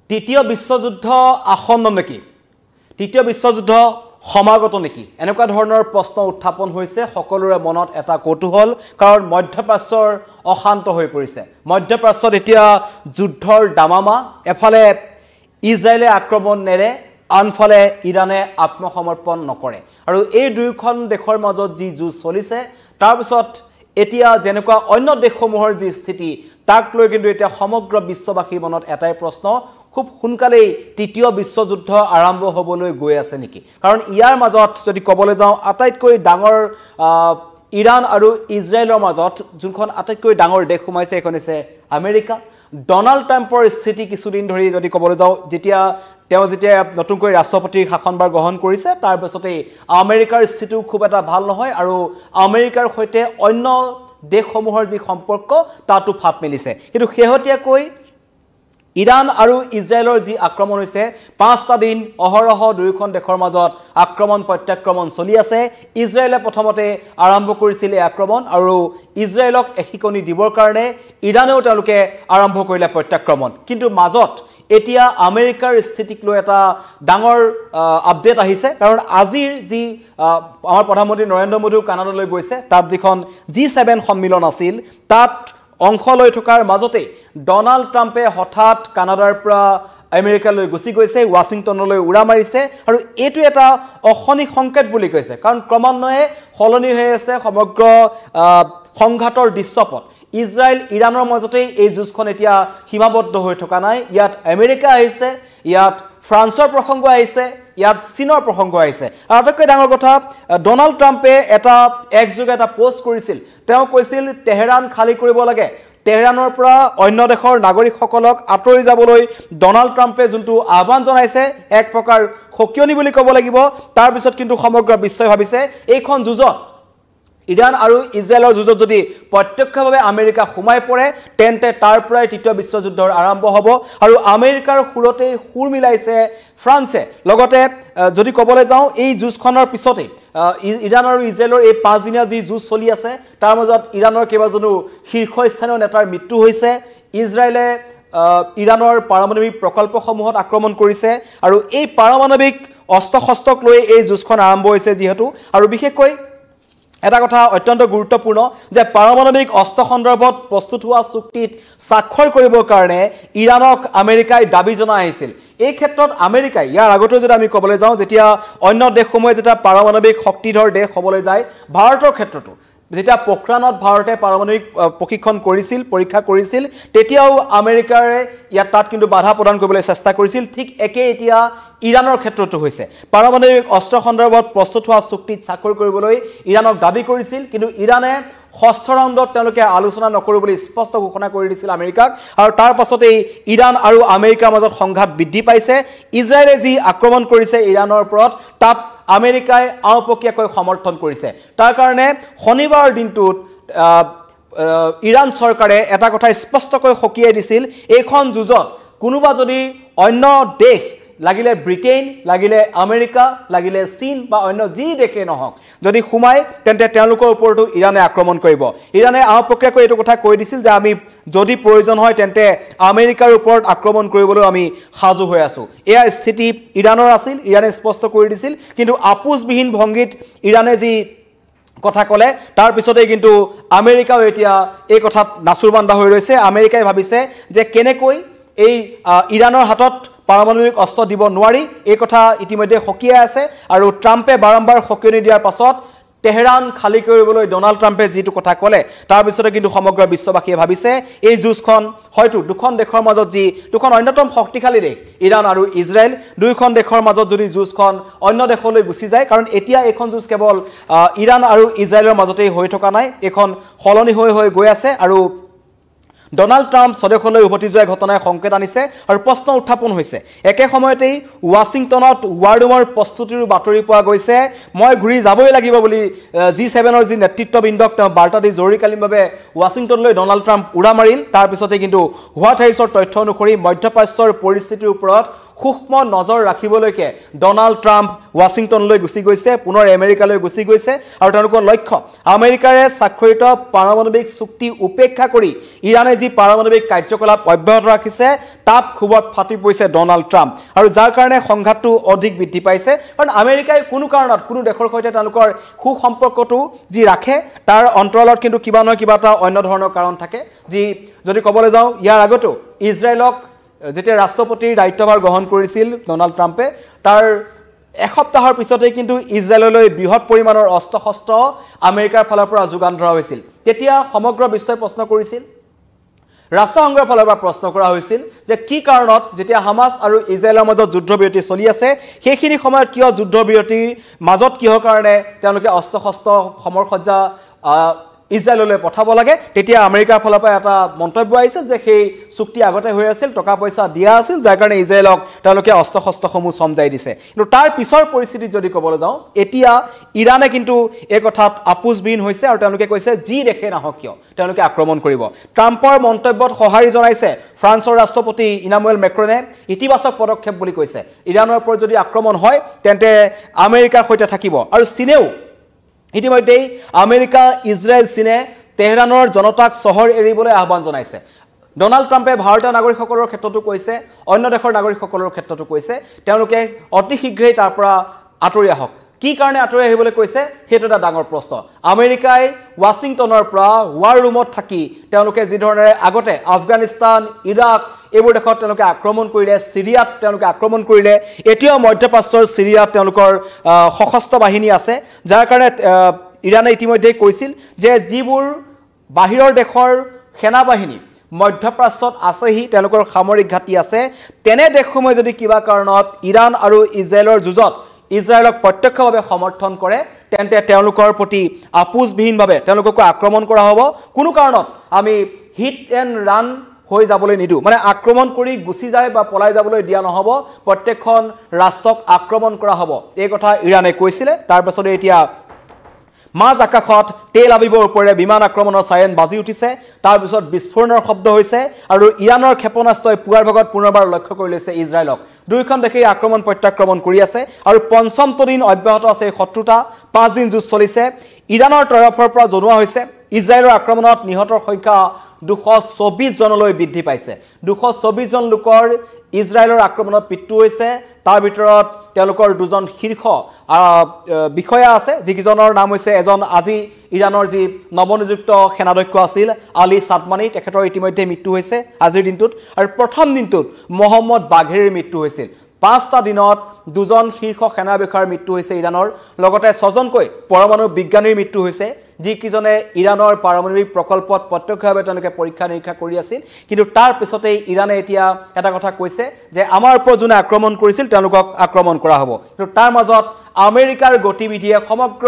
তৃতীয় বিশ্বযুদ্ধ আসন্ন নেকি তৃতীয় বিশ্বযুদ্ধ সমাগত নেকি এনেকুৱা ধৰণৰ প্ৰশ্ন উত্থাপন হৈছে সকলোৰে মনত এটা কৌতুহল কাৰণ মধ্যপ্ৰাচ্যৰ অশান্ত হৈ পৰিছে মধ্যপ্ৰাচ্যত এতিয়া যুদ্ধৰ দামামা এফালে ইজৰাইলে আক্ৰমণ নেৰে আনফালে ইৰানে আত্মসমৰ্পণ নকৰে আৰু এই দুইখন দেশৰ মাজত যি যুদ্ধ চলিছে তাৰ পিছত এতিয়া যেনেকুৱা অন্য দেশসমূহৰ যি স্থিতি তাক লৈ কিন্তু এতিয়া সমগ্ৰ বিশ্ববাসীৰ মনত এটাই প্ৰশ্ন খুব সোনকালেই তৃতীয় বিশ্বযুদ্ধ আৰম্ভ হ'বলৈ গৈ আছে নেকি কাৰণ ইয়াৰ মাজত যদি ক'বলৈ যাওঁ আটাইতকৈ ডাঙৰ ইৰাণ আৰু ইজৰাইলৰ মাজত যোনখন আটাইতকৈ ডাঙৰ দেশ সোমাইছে এখন হৈছে আমেৰিকা ডনাল্ড ট্ৰাম্পৰ স্থিতি কিছুদিন ধৰি যদি ক'বলৈ যাওঁ যেতিয়া নতুনকৈ ৰাষ্ট্ৰপতিৰ শাসনভাৰ গ্ৰহণ কৰিছে তাৰ পিছতে আমেৰিকাৰ স্থিতিও খুব এটা ভাল নহয় আৰু আমেৰিকাৰ সৈতে অন্য দেশসমূহৰ যি সম্পৰ্ক তাতো ফাট মেলিছে কিন্তু শেহতীয়াকৈ ইৰাণ আৰু ইজৰাইলৰ যি আক্ৰমণ হৈছে 5টা দিন অহৰহ দুয়োখন দেশৰ মাজত আক্ৰমণ প্ৰত্যাক্ৰমণ চলি আছে ইজৰাইলে প্ৰথমতে আৰম্ভ কৰিছিল এই আক্ৰমণ আৰু ইজৰাইলক এখিকনি দিবৰ কাৰণে ইৰাণেও তেওঁলোকে আৰম্ভ কৰিলে প্ৰত্যাক্ৰমণ কিন্তু মাজত এতিয়া আমেৰিকাৰ স্থিতিক লৈ এটা ডাঙৰ আপডেট আহিছে কাৰণ আজিৰ যি আমাৰ প্ৰধানমন্ত্ৰী নৰেন্দ্ৰ মোদীও কানাডালৈ গৈছে তাত যিখন G7 সন্মিলন আছিল তাত অংশ লৈ থকাৰ মাজতে ডনাল্ড ট্ৰাম্পে হঠাৎ কানাডাৰ পৰা আমেৰিকালৈ গুচি গৈছে ৱাশ্বিংটনলৈ উৰা মাৰিছে আৰু এইটো এটা অশনিক সংকেত বুলি কৈছে কাৰণ ক্ৰমান্বয়ে সলনি হৈ আছে সমগ্ৰ সংঘাতৰ দৃশ্যপট ইজৰাইল ইৰাণৰ মাজতে এই যুদ্ধখন এতিয়া সীমাবদ্ধ হৈ থকা নাই ইয়াত আমেৰিকা আহিছে ইয়াত ফ্ৰান্সৰ প্ৰসংগ আহিছে ইয়াত চীনৰ প্ৰসংগ আহিছে আৰু আটাইতকৈ ডাঙৰ কথা ডনাল্ড ট্ৰাম্পে এটা একযোগে এটা পোষ্ট কৰিছিল তেওঁ কৈছিল তেহৰান খালি কৰিব লাগে তেহৰানৰ পৰা অন্য দেশৰ নাগৰিকসকলক আঁতৰি যাবলৈ ডনাল্ড ট্ৰাম্পে যোনটো আহ্বান জনাইছে এক প্ৰকাৰ খকিয়নি বুলি ক'ব লাগিব তাৰ পিছত কিন্তু সমগ্ৰ বিশ্বই ভাবিছে এইখন যুদ্ধত ইৰাণ আৰু ইজৰাইলৰ যুদ্ধত যদি প্ৰত্যক্ষভাৱে আমেৰিকা সোমাই পৰে তেন্তে তাৰ পৰাই তৃতীয় বিশ্বযুদ্ধৰ আৰম্ভ হ'ব আৰু আমেৰিকাৰ সুৰতে সুৰ মিলাইছে ফ্ৰান্সে লগতে যদি ক'বলৈ যাওঁ এই যুদ্ধখনৰ পিছতে ইৰাণ আৰু ইজৰাইলৰ এই 5 দিনীয়া যি যুদ্ধ চলি আছে তাৰ মাজত ইৰাণৰ কেইবাজনো শীৰ্ষস্থানীয় নেতাৰ মৃত্যু হৈছে ইজৰাইলে ইৰাণৰ পাৰমাণৱিক প্ৰকল্পসমূহত আক্ৰমণ কৰিছে আৰু এই পাৰমাণৱিক অস্ত্ৰ-শস্ত্ৰক লৈ এই যুদ্ধখন আৰম্ভ হৈছে যিহেতু আৰু বিশেষকৈ এটা কথা অত্যন্ত গুৰুত্বপূৰ্ণ যে পাৰমাণৱিক অস্ত্ৰ সন্দৰ্ভত প্ৰস্তুত হোৱা চুক্তিত স্বাক্ষৰ কৰিবৰ কাৰণে ইৰাণক আমেৰিকাই দাবী জনাই আহিছিল এই ক্ষেত্ৰত আমেৰিকাই ইয়াৰ আগতে যদি আমি ক'বলৈ যাওঁ যেতিয়া অন্য দেশসমূহে যেতিয়া পাৰমাণৱিক শক্তিধৰ দেশ হ'বলৈ যায় ভাৰতৰ ক্ষেত্ৰতো যেতিয়া পোখৰাণত ভাৰতে পাৰমাণৱিক প্ৰশিক্ষণ কৰিছিল পৰীক্ষা কৰিছিল তেতিয়াও আমেৰিকাৰে তাত কিন্তু বাধা প্ৰদান কৰিবলৈ চেষ্টা কৰিছিল ঠিক একে এতিয়া ইৰাণৰ ক্ষেত্ৰতো হৈছে পাৰমাণৱিক অস্ত্ৰ সন্দৰ্ভত প্ৰস্তুত হোৱা চুক্তিত স্বাক্ষৰ কৰিবলৈ ইৰাণক দাবী কৰিছিল কিন্তু ইৰাণে ষষ্ঠ ৰাউণ্ডত তেওঁলোকে আলোচনা নকৰো বুলি স্পষ্ট ঘোষণা কৰি দিছিল আমেৰিকাক আৰু তাৰ পাছতে ইৰাণ আৰু আমেৰিকাৰ মাজত সংঘাত বৃদ্ধি পাইছে ইজৰাইলে যি আক্ৰমণ কৰিছে ইৰাণৰ ওপৰত তাত আমেৰিকাই আওপকীয়াকৈ সমৰ্থন কৰিছে তাৰ কাৰণে শনিবাৰ দিনটোত ইৰাণ চৰকাৰে এটা কথা স্পষ্টকৈ সকীয়াই দিছিল এইখন যুদ্ধত কোনোবা যদি অন্য দেশ লাগিলে ব্ৰিটেইন লাগিলে আমেৰিকা লাগিলে চীন বা অন্য যি দেশে নহওক যদি সোমাই তেন্তে তেওঁলোকৰ ওপৰতো ইৰাণে আক্ৰমণ কৰিব ইৰাণে আওপকীয়াকৈ এইটো কথা কৈ দিছিল যে আমি যদি প্ৰয়োজন হয় তেন্তে আমেৰিকাৰ ওপৰত আক্ৰমণ কৰিবলৈ আমি সাজু হৈ আছো এয়া স্থিতি ইৰাণৰ আছিল ইৰাণে স্পষ্ট কৰি দিছিল কিন্তু আপোচবিহীন ভংগীত ইৰাণে যি কথা ক'লে তাৰ পিছতে কিন্তু আমেৰিকাও এতিয়া এই কথাত নাচুৰবান্ধা হৈ ৰৈছে আমেৰিকাই ভাবিছে যে কেনেকৈ এই ইৰাণৰ হাতত পাৰমাণৱিক অস্ত্ৰ দিব নোৱাৰি এই কথা ইতিমধ্যে সকীয়াই আছে আৰু ট্ৰাম্পে বাৰম্বাৰ সকীয়নি দিয়াৰ পাছত তেহৰান খালি কৰিবলৈ ডনাল্ড ট্ৰাম্পে যিটো কথা ক'লে তাৰ পিছতে কিন্তু সমগ্ৰ বিশ্ববাসীয়ে ভাবিছে এই যুদ্ধখন হয়তো দুখন দেশৰ মাজত যি দুখন অন্যতম শক্তিশালী দেশ ইৰাণ আৰু ইজৰাইল দুইখন দেশৰ মাজত যদি যুদ্ধখন অন্য দেশলৈ গুচি যায় কাৰণ এতিয়া এইখন যুদ্ধ কেৱল ইৰাণ আৰু ইজৰাইলৰ মাজতেই হৈ থকা নাই এখন সলনি হৈ গৈ আছে আৰু ডনাল্ড ট্ৰাম্প স্বদেশলৈ উভতি যোৱা ঘটনাই সংকেত আনিছে আৰু প্ৰশ্ন উত্থাপন হৈছে একে সময়তেই ৱাশ্বিংটনত ৱাৰ ৰুমৰ প্ৰস্তুতিৰ বাতৰি পোৱা গৈছে মই ঘূৰি যাবই লাগিব বুলি G7ৰ যি নেতৃত্ববৃন্দক তেওঁ বাৰ্তা দি জৰুৰীকালীনভাৱে ৱাশ্বিংটনলৈ ডনাল্ড ট্ৰাম্প উৰা মাৰিল তাৰ পিছতে কিন্তু হোৱাইট হাউচৰ তথ্য অনুসৰি মধ্যপ্ৰাচ্যৰ পৰিস্থিতিৰ ওপৰত সূক্ষ্ম নজৰ ৰাখিবলৈকে ডনাল্ড ট্ৰাম্প ৱাশ্বিংটনলৈ গুচি গৈছে পুনৰ আমেৰিকালৈ গুচি গৈছে আৰু তেওঁলোকৰ লক্ষ্য আমেৰিকাৰে স্বাক্ষৰিত পাৰমাণৱিক চুক্তি উপেক্ষা কৰি ইৰাণে যি পাৰমাণৱিক কাৰ্যকলাপ অব্যাহত ৰাখিছে তাত খুবত ফাটি পৰিছে ডনাল্ড ট্ৰাম্প আৰু যাৰ কাৰণে সংঘাতটো অধিক বৃদ্ধি পাইছে কাৰণ আমেৰিকাই কোনো কাৰণত কোনো দেশৰ সৈতে তেওঁলোকৰ সুসম্পৰ্কটো যি ৰাখে তাৰ অন্তৰালত কিন্তু কিবা নহয় কিবা এটা অন্য ধৰণৰ কাৰণ থাকে যি যদি ক'বলৈ যাওঁ ইয়াৰ আগতো ইজৰাইলক যেতিয়া ৰাষ্ট্ৰপতিৰ দায়িত্বভাৰ গ্ৰহণ কৰিছিল ডনাল্ড ট্ৰাম্পে তাৰ এসপ্তাহৰ পিছতেই কিন্তু ইজৰাইললৈ বৃহৎ পৰিমাণৰ অস্ত্ৰ শস্ত্ৰ আমেৰিকাৰ ফালৰ পৰা যোগান ধৰা হৈছিল তেতিয়া সমগ্ৰ বিশ্বই প্ৰশ্ন কৰিছিল ৰাষ্ট্ৰসংঘৰ ফালৰ পৰা প্ৰশ্ন কৰা হৈছিল যে কি কাৰণত যেতিয়া হামাস আৰু ইজৰাইলৰ মাজত যুদ্ধবিৰতি চলি আছে সেইখিনি সময়ত কিয় যুদ্ধবিৰতিৰ মাজত কিহৰ কাৰণে তেওঁলোকে অস্ত্ৰ শস্ত্ৰ সমৰসজ্জা ইজৰাইললৈ পঠাব লাগে তেতিয়া আমেৰিকাৰ ফালৰ পৰা এটা মন্তব্য আহিছিল যে সেই চুক্তি আগতে হৈ আছিল টকা পইচা দিয়া আছিল যাৰ কাৰণে ইজৰাইলক তেওঁলোকে অস্ত্ৰ শস্ত্ৰসমূহ সমজাই দিছে কিন্তু তাৰ পিছৰ পৰিস্থিতি যদি ক'বলৈ যাওঁ এতিয়া ইৰাণে কিন্তু এই কথাত আপোচবিহীন হৈছে আৰু তেওঁলোকে কৈছে যি দেখে নাহক কিয় তেওঁলোকে আক্ৰমণ কৰিব ট্ৰাম্পৰ মন্তব্যত সঁহাৰি জনাইছে ফ্ৰান্সৰ ৰাষ্ট্ৰপতি ইমানুৱেল মেক্ৰনে ইতিবাচক পদক্ষেপ বুলি কৈছে ইৰাণৰ ওপৰত যদি আক্ৰমণ হয় তেন্তে আমেৰিকাৰ সৈতে থাকিব আৰু চীনেও ইতিমধ্যেই আমেৰিকা ইজৰাইল চীনে তেহৰানৰ জনতাক চহৰ এৰিবলৈ আহ্বান জনাইছে ডনাল্ড ট্ৰাম্পে ভাৰতীয় নাগৰিকসকলৰ ক্ষেত্ৰতো কৈছে অন্য দেশৰ নাগৰিকসকলৰ ক্ষেত্ৰতো কৈছে তেওঁলোকে অতি শীঘ্ৰেই তাৰ পৰা আঁতৰি আহক কি কাৰণে আঁতৰি আহিবলৈ কৈছে সেইটো এটা ডাঙৰ প্ৰশ্ন আমেৰিকাই ৱাশ্বিংটনৰ পৰা ৱাৰ ৰুমত থাকি তেওঁলোকে যি ধৰণে আগতে আফগানিস্তান ইৰাক এইবোৰ দেশত তেওঁলোকে আক্ৰমণ কৰিলে সিৰিয়াত তেওঁলোকে আক্ৰমণ কৰিলে এতিয়াও মধ্যপ্ৰাচ্যৰ সিৰিয়াত তেওঁলোকৰ সশস্ত্ৰ বাহিনী আছে যাৰ কাৰণে ইৰাণে ইতিমধ্যে কৈছিল যে যিবোৰ বাহিৰৰ দেশৰ সেনাবাহিনী মধ্যপ্ৰাচ্যত আছেহি তেওঁলোকৰ সামৰিক ঘাটি আছে তেনে দেশসমূহে যদি কিবা কাৰণত ইৰাণ আৰু ইজৰাইলৰ যুঁজত ইজৰাইলক প্ৰত্যক্ষভাৱে সমৰ্থন কৰে তেন্তে তেওঁলোকৰ প্ৰতি আপোচবিহীনভাৱে তেওঁলোকক আক্ৰমণ কৰা হ'ব কোনো কাৰণত আমি হিট এণ্ড ৰান হৈ যাবলৈ নিদু মানে আক্ৰমণ কৰি গুচি যায় বা পলাই যাবলৈ দিয়া নহব প্ৰত্যেকখন ৰাষ্ট্ৰক আক্ৰমণ কৰা হ'ব এই কথা ইৰাণে কৈছিলে তাৰ পাছতে এতিয়া মাজ আকাশত তেল আবিবৰ ওপৰে বিমান আক্ৰমণৰ সাইৰেন বাজি উঠিছে তাৰ পিছত বিস্ফোৰণৰ শব্দ হৈছে আৰু ইৰাণৰ ক্ষেপণাস্ত্ৰই পুৱাৰ ভাগত পুনৰবাৰ লক্ষ্য কৰি লৈছে ইজৰাইলক দুইখন দেশে আক্ৰমণ প্ৰত্যাক্ৰমণ কৰি আছে আৰু পঞ্চমটো দিন অব্যাহত আছে শত্ৰুতা 5 দিন যুদ্ধ চলিছে ইৰাণৰ তৰফৰ পৰা জনোৱা হৈছে ইজৰাইলৰ আক্ৰমণত নিহতৰ সংখ্যা 224 জনলৈ বৃদ্ধি পাইছে 224 জন লোকৰ ইজৰাইলৰ আক্ৰমণত মৃত্যু হৈছে তাৰ ভিতৰত তেওঁলোকৰ দুজন শীৰ্ষ বিষয়া আছে যিজনৰ নাম হৈছে এজন আজি ইৰাণৰ যি নৱনিযুক্ত সেনাধ্যক্ষ আছিল আলী সাদমানি তেখেতৰ ইতিমধ্যে মৃত্যু হৈছে আজিৰ দিনটোত আৰু প্ৰথম দিনটোত মোহাম্মদ বাঘেৰিৰ মৃত্যু হৈছিল 5টা দিনত দুজন শীৰ্ষ সেনা বিষয়াৰ মৃত্যু হৈছে ইৰাণৰ লগতে 6জনকৈ পৰমাণু বিজ্ঞানীৰ মৃত্যু হৈছে যিকিজনে ইৰাণৰ পাৰমাণৱিক প্ৰকল্পত প্ৰত্যক্ষভাৱে তেওঁলোকে পৰীক্ষা নিৰীক্ষা কৰি আছিল কিন্তু তাৰ পিছতে ইৰাণে এতিয়া এটা কথা কৈছে যে আমাৰ ওপৰত যোনে আক্ৰমণ কৰিছিল তেওঁলোকক আক্ৰমণ কৰা হ'ব কিন্তু তাৰ মাজত আমেৰিকাৰ গতিবিধিয়ে সমগ্ৰ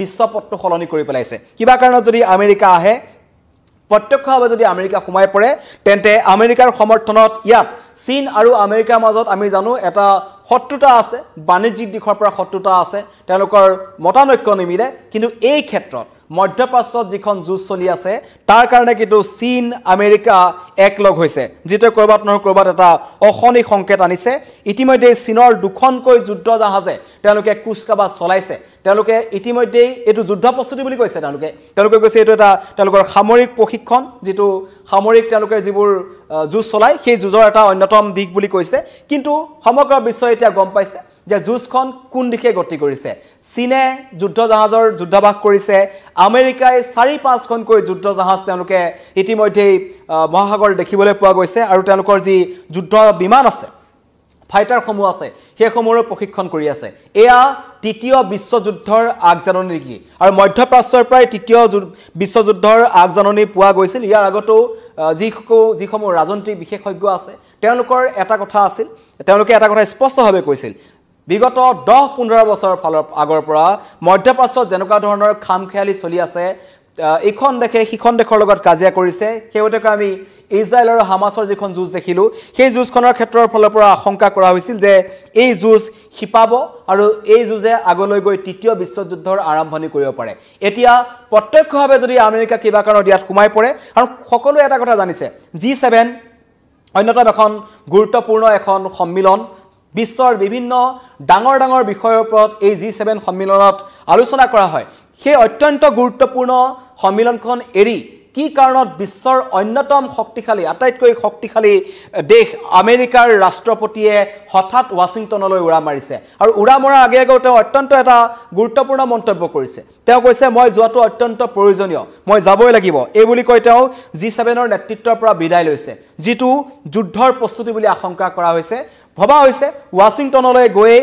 দৃশ্যপটটো সলনি কৰি পেলাইছে কিবা কাৰণত যদি আমেৰিকা আহে প্ৰত্যক্ষভাৱে যদি আমেৰিকা সোমাই পৰে তেন্তে আমেৰিকাৰ সমৰ্থনত ইয়াত চীন আৰু আমেৰিকাৰ মাজত আমি জানো এটা শত্ৰুতা আছে বাণিজ্যিক দিশৰ পৰা শত্ৰুতা আছে তেওঁলোকৰ মতানৈক্য নিমিলে কিন্তু এই ক্ষেত্ৰত মধ্যপ্ৰাচ্যত যিখন যুঁজ চলি আছে তাৰ কাৰণে কিন্তু চীন আমেৰিকা একলগ হৈছে যেটো কৰবাত নহয় কৰবাত এটা অখনি সংকেত আনিছে ইতিমধ্যে চীনৰ দুখনকৈ যুদ্ধ জাহাজে তেওঁলোকে কুচকাবাজ চলাইছে তেওঁলোকে ইতিমধ্যে এটো যুদ্ধ প্ৰস্তুতি বুলি কৈছে তেওঁলোকে কৈছে এটো এটা তেওঁলোকৰ সামৰিক প্ৰশিক্ষণ যেটো সামৰিক তেওঁলোকে যিবোৰ যুঁজ চলাই সেই যুঁজৰ এটা অন্যতম দিক বুলি কৈছে কিন্তু সমগ্ৰ বিশ্বই এতিয়া গম পাইছে যে যুঁজখন কোন দিশে গতি কৰিছে চীনে যুদ্ধ জাহাজৰ যুদ্ধাবাস কৰিছে আমেৰিকাই 4-5খনকৈ যুদ্ধ জাহাজ তেওঁলোকে ইতিমধ্যে মহাসাগৰ দেখিবলৈ পোৱা গৈছে আৰু তেওঁলোকৰ যি যুদ্ধ বিমান আছে ফাইটাৰ সমূহ আছে সেইসমূহৰ প্ৰশিক্ষণ কৰি আছে এয়া তৃতীয় বিশ্বযুদ্ধৰ আগজাননী নেকি আৰু মধ্যপ্ৰাচ্যৰ প্ৰায় তৃতীয় বিশ্বযুদ্ধৰ আগজাননী পোৱা গৈছিল ইয়াৰ আগতো যিসমূহ ৰাজনৈতিক বিশেষজ্ঞ আছে তেওঁলোকৰ এটা কথা আছিল তেওঁলোকে এটা কথা স্পষ্টভাৱে কৈছিল বিগত 10-15 বছৰৰ ফালৰ আগৰ পৰা মধ্যপ্ৰাচ্যত যেনেকুৱা ধৰণৰ খামখেয়ালি চলি আছে এইখন দেশে সিখন দেশৰ লগত কাজিয়া কৰিছে সেইওটকে আমি ইজৰাইল আৰু হামাসৰ যিখন যুঁজ দেখিলো সেই যুঁজখনৰ ক্ষেত্ৰৰ ফালৰ পৰা আশংকা কৰা হৈছিল যে এই যুঁজ হিপাব আৰু এই যুঁজে আগলৈ গৈ তৃতীয় বিশ্বযুদ্ধৰ আৰম্ভণি কৰিব পাৰে এতিয়া প্ৰত্যক্ষভাৱে যদি আমেৰিকা কিবা কাৰণত ইয়াত সোমাই পৰে আৰু সকলোৱে এটা কথা জানিছে G7 অন্যতম এখন গুৰুত্বপূৰ্ণ এখন সন্মিলন বিশ্বৰ বিভিন্ন ডাঙৰ ডাঙৰ বিষয়ৰ ওপৰত এই G7 সন্মিলনত আলোচনা কৰা হয় সেই অত্যন্ত গুৰুত্বপূৰ্ণ সন্মিলনখন এৰি কি কাৰণত বিশ্বৰ অন্যতম শক্তিশালী আটাইতকৈ শক্তিশালী দেশ আমেৰিকাৰ ৰাষ্ট্ৰপতিয়ে হঠাৎ ৱাশ্বিংটনলৈ উৰা মাৰিছে আৰু উৰা মৰাৰ আগে আগে তেওঁ অত্যন্ত এটা গুৰুত্বপূৰ্ণ মন্তব্য কৰিছে তেওঁ কৈছে মই যোৱাটো অত্যন্ত প্ৰয়োজনীয় মই যাবই লাগিব এই বুলি কৈ তেওঁ G7ৰ নেতৃত্বৰ পৰা বিদায় লৈছে যিটো যুদ্ধৰ প্ৰস্তুতি বুলি আশংকা কৰা হৈছে ভবা হৈছে ৱাশ্বিংটনলৈ গৈ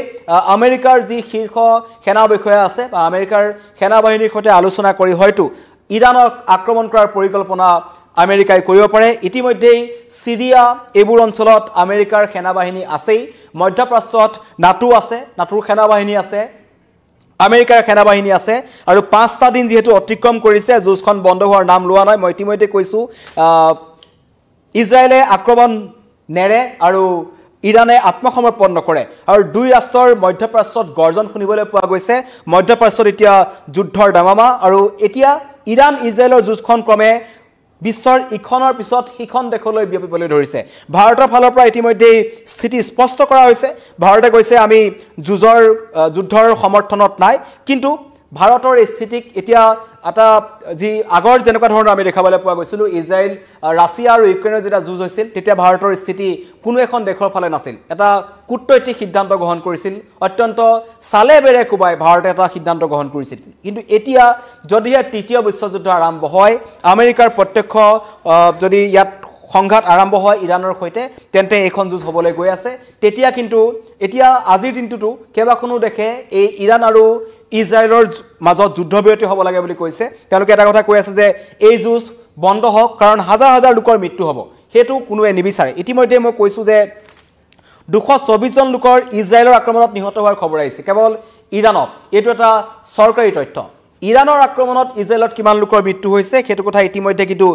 আমেৰিকাৰ যি শীৰ্ষ সেনা বিষয়া আছে বা আমেৰিকাৰ সেনা বাহিনীৰ সৈতে আলোচনা কৰি হয়তো ইৰানক আক্ৰমণ কৰাৰ পৰিকল্পনা আমেৰিকাই কৰিব পাৰে ইতিমধ্যেই সিৰিয়া এইবোৰ অঞ্চলত আমেৰিকাৰ সেনা বাহিনী আছেই মধ্যপ্ৰাচ্যত নাটো আছে নাটোৰ সেনা বাহিনী আছে আমেৰিকাৰ সেনা বাহিনী আছে আৰু 5টা দিন যেহেতু অতিক্ৰম কৰিছে যুদ্ধখন বন্ধ হোৱাৰ নাম লোৱা নাই মই ইতিমধ্যে কৈছো ইজৰাইলে আক্ৰমণ নেৰে আৰু ইৰানে আত্মসমৰ্পণ নকৰে আৰু দুই ৰাষ্ট্ৰৰ মধ্যপ্ৰাচ্যত গৰ্জন শুনিবলৈ পোৱা গৈছে মধ্যপ্ৰাচ্যত এতিয়া যুদ্ধৰ দামামা আৰু এতিয়া ইৰান ইজৰাইলৰ যুদ্ধখন ক্ৰমে বিশ্বৰ ইখনৰ পিছত সিখন দেশলৈ বিয়পিবলৈ ধৰিছে ভাৰতৰ ফালৰ পৰা ইতিমধ্যে স্থিতি স্পষ্ট কৰা হৈছে ভাৰতে কৈছে আমি যুদ্ধৰ সমৰ্থনত নাই কিন্তু ভাৰতৰ এই স্থিতিক এতিয়া এটা যি আগৰ যেনেকুৱা ধৰণৰ আমি দেখাবলৈ পোৱা গৈছিল ইজৰাইল ৰাছিয়া আৰু ইউক্ৰেইনৰ যেটা যুদ্ধ হৈছিল তেতিয়া ভাৰতৰ স্থিতি কোনো এখন দেশৰ ফালে নাছিল এটা কূটনৈতিক সিদ্ধান্ত গ্ৰহণ কৰিছিল অত্যন্ত সালে বেৰে কুবাই ভাৰতে এটা সিদ্ধান্ত গ্ৰহণ কৰিছিল কিন্তু এতিয়া যদিহে তৃতীয় বিশ্বযুদ্ধ আৰম্ভ হয় আমেৰিকাৰ প্ৰত্যক্ষ যদি ইয়াত সংঘাত আৰম্ভ হয় ইৰানৰ সৈতে তেন্তে এখন যুদ্ধ হ'বলৈ গৈ আছে তেতিয়া কিন্তু এতিয়া আজিৰ দিনটোটো কেবাখনো দেখে এই ইৰান আৰু ইজৰাইলৰ মাজত যুদ্ধবিৰতি হ'ব লাগে বুলি কৈছে তেওঁলোকে এটা কথা কৈ আছে যে এই যুদ্ধ বন্ধ হওক কাৰণ হাজাৰ হাজাৰ লোকৰ মৃত্যু হ'ব হেতু কোনোৱে নিবিচাৰে ইতিমধ্যে মই কৈছো যে 224 জন লোকৰ ইজৰাইলৰ আক্ৰমণত নিহত হোৱাৰ খবৰ আহিছে কেৱল ইৰানত এটো এটা চৰকাৰী তথ্য ইৰানৰ আক্ৰমণত ইজৰাইলত কিমান লোকৰ মৃত্যু হৈছে হেতু কথা ইতিমধ্যে কিন্তু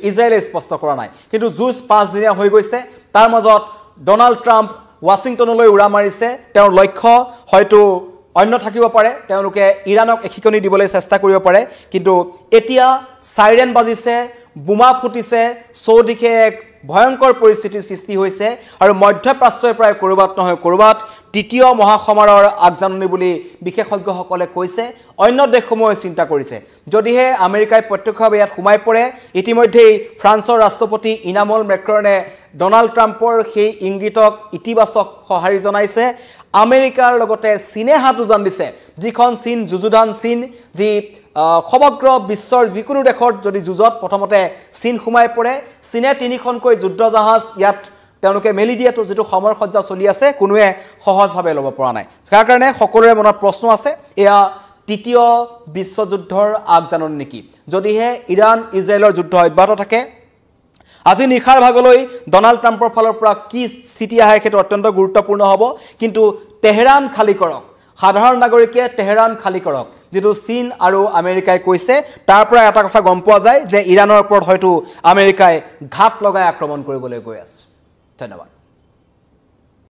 ইজৰাইলে স্পষ্ট কৰা নাই কিন্তু যুদ্ধ 5 দিনীয়া হৈ গৈছে তাৰ মাজত ডোনাল্ড ট্ৰাম্প ৱাশ্বিংটনলৈ উৰা মাৰিছে তেওঁৰ লক্ষ্য হয়তো অন্য থাকিব পাৰে তেওঁলোকে ইৰানক এখিকনি দিবলৈ চেষ্টা কৰিব পাৰে কিন্তু এতিয়া সাইৰেন বাজিছে বোমা ফুটিছে চৌদিশে এক ভয়ংকৰ পৰিস্থিতিৰ সৃষ্টি হৈছে আৰু মধ্যপ্ৰাচ্যৰ প্ৰায় কৰবাত নহয় কৰবাত তৃতীয় মহাসমাৰৰ আগজাননী বুলি বিশেষজ্ঞসকলে কৈছে অন্য দেশসমূহে চিন্তা কৰিছে যদিহে আমেৰিকাই প্ৰত্যক্ষভাৱে ইয়াত সোমাই পৰে ইতিমধ্যে ফ্ৰান্সৰ ৰাষ্ট্ৰপতি ইনামুল মেক্ৰনে ডোনাল্ড ট্ৰাম্পৰ সেই ইংগিতক ইতিবাচক সঁহাৰি জনাইছে আমেৰিকাৰ লগতে চীনে হাত উজান দিছে যিখন চীন যুযুধান চীন যি সমগ্ৰ বিশ্বৰ যিকোনো দেশত যদি যুজত প্ৰথমতে চীন সোমাই পৰে চীনে তিনিখনকৈ যুদ্ধ জাহাজ ইয়াত তেওঁলোকে মেলি দিয়াটো যেটো সময় সজ্জা চলি আছে কোনোৱে সহজভাৱে ল'ব পৰা নাই যাৰ কাৰণে সকলোৰে মনত প্ৰশ্ন আছে এয়া তৃতীয় বিশ্বযুদ্ধৰ আগজাননী নেকি যদিহে ইৰান ইজৰাইলৰ যুদ্ধ অব্যাহত থাকে আজি নিখাৰ ভাগলৈ ডোনাল্ড ট্ৰাম্পৰ ফালৰ পৰা কি স্থিতি আহে সেইটো অত্যন্ত গুৰুত্বপূৰ্ণ হ'ব কিন্তু তেহৰান খালি কৰক সাধাৰণ নাগৰিকে তেহৰান খালি কৰক যেটো চীন আৰু আমেৰিকাই কৈছে তাৰ পৰা এটা কথা গম পোৱা যায় যে ইৰানৰ ওপৰত হয়তো আমেৰিকাই ঘাট লগাই আক্ৰমণ কৰিবলৈ গৈ আছে ধন্যবাদ